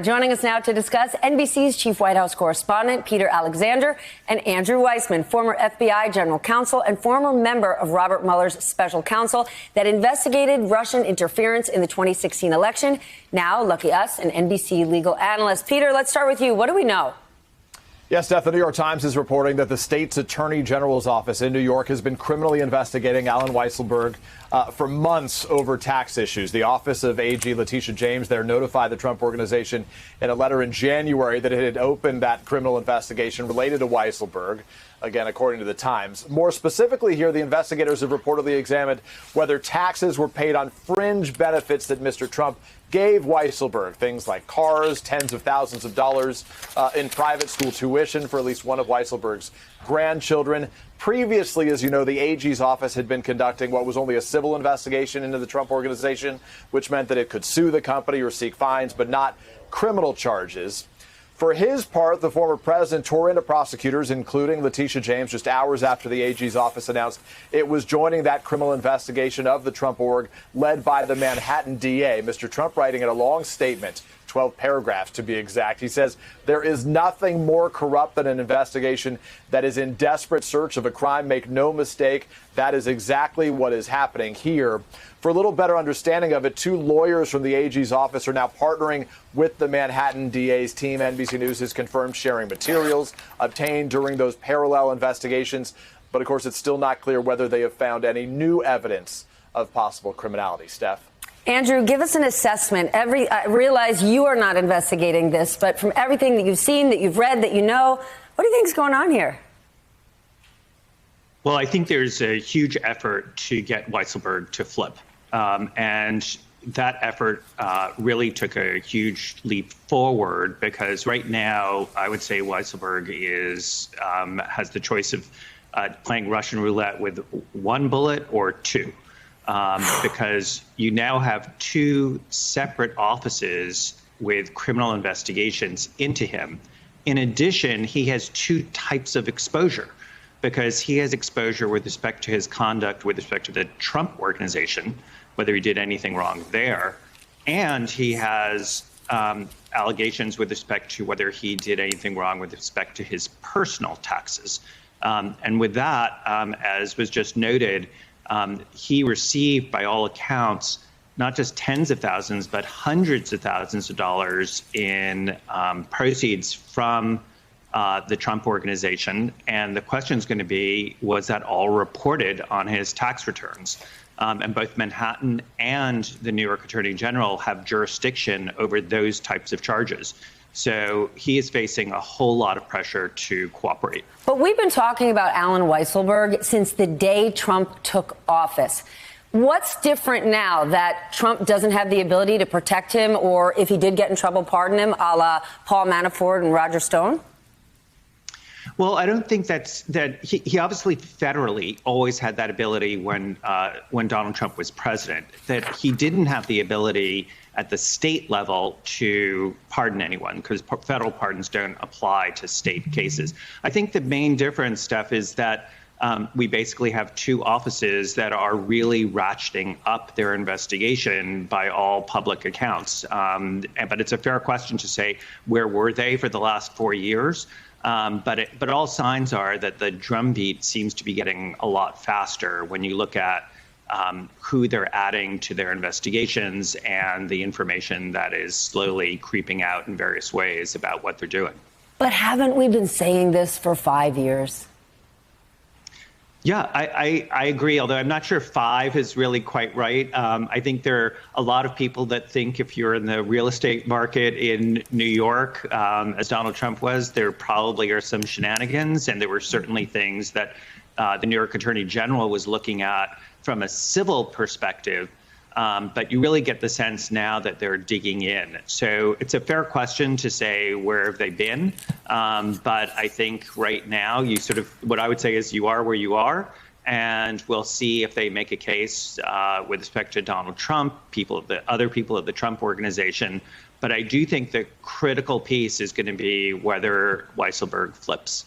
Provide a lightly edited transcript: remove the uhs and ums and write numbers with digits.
Joining us now to discuss, NBC's chief White House correspondent, Peter Alexander, and Andrew Weissmann, former FBI general counsel and former member of Robert Mueller's special counsel that investigated Russian interference in the 2016 election. Now, lucky us, an NBC legal analyst. Peter, let's start with you. What do we know? Yes, Steph, the New York Times is reporting that the state's attorney general's office in New York has been criminally investigating Allen Weisselberg for months over tax issues. The office of AG Letitia James there notified the Trump Organization in a letter in January that it had opened that criminal investigation related to Weisselberg. Again, according to the Times. More specifically here, the investigators have reportedly examined whether taxes were paid on fringe benefits that Mr. Trump gave Weisselberg, things like cars, tens of thousands of dollars in private school tuition for at least one of Weisselberg's grandchildren. Previously, as you know, the AG's office had been conducting what was only a civil investigation into the Trump Organization, which meant that it could sue the company or seek fines, but not criminal charges. For his part, the former president tore into prosecutors, including Letitia James, just hours after the AG's office announced it was joining that criminal investigation of the Trump org led by the Manhattan DA. Mr. Trump writing in a long statement, 12 paragraphs to be exact. He says there is nothing more corrupt than an investigation that is in desperate search of a crime. Make no mistake, that is exactly what is happening here. For a little better understanding of it, two lawyers from the AG's office are now partnering with the Manhattan DA's team. NBC News has confirmed sharing materials obtained during those parallel investigations. But of course, it's still not clear whether they have found any new evidence of possible criminality. Steph? Andrew, give us an assessment. I realize you are not investigating this, but from everything that you've seen, that you've read, that you know, what do you think is going on here? Well, I think there's a huge effort to get Weisselberg to flip. And that effort really took a huge leap forward because right now, I would say Weisselberg has the choice of playing Russian roulette with one bullet or two. Because you now have two separate offices with criminal investigations into him. In addition, he has two types of exposure because he has exposure with respect to his conduct with respect to the Trump Organization, whether he did anything wrong there, and he has allegations with respect to whether he did anything wrong with respect to his personal taxes. And with that, as was just noted, he received, by all accounts, not just tens of thousands, but hundreds of thousands of dollars in proceeds from the Trump Organization. And the question is going to be, was that all reported on his tax returns? And both Manhattan and the New York Attorney General have jurisdiction over those types of charges. So he is facing a whole lot of pressure to cooperate. But we've been talking about Allen Weisselberg since the day Trump took office. What's different now that Trump doesn't have the ability to protect him, or if he did get in trouble, pardon him, a la Paul Manafort and Roger Stone? Well, I don't think that he obviously federally always had that ability when Donald Trump was president, that he didn't have the ability at the state level to pardon anyone because federal pardons don't apply to state cases. I think the main difference, Steph, is that we basically have two offices that are really ratcheting up their investigation by all public accounts. But it's a fair question to say, where were they for the last 4 years? But all signs are that the drumbeat seems to be getting a lot faster when you look at who they're adding to their investigations and the information that is slowly creeping out in various ways about what they're doing. But haven't we been saying this for 5 years? Yeah, I agree, although I'm not sure 5 is really quite right. I think there are a lot of people that think if you're in the real estate market in New York, as Donald Trump was, there probably are some shenanigans. And there were certainly things that the New York Attorney General was looking at from a civil perspective. But you really get the sense now that they're digging in. So it's a fair question to say, where have they been? But I think right now, what I would say is you are where you are. And we'll see if they make a case with respect to Donald Trump, other people of the Trump Organization. But I do think the critical piece is going to be whether Weisselberg flips.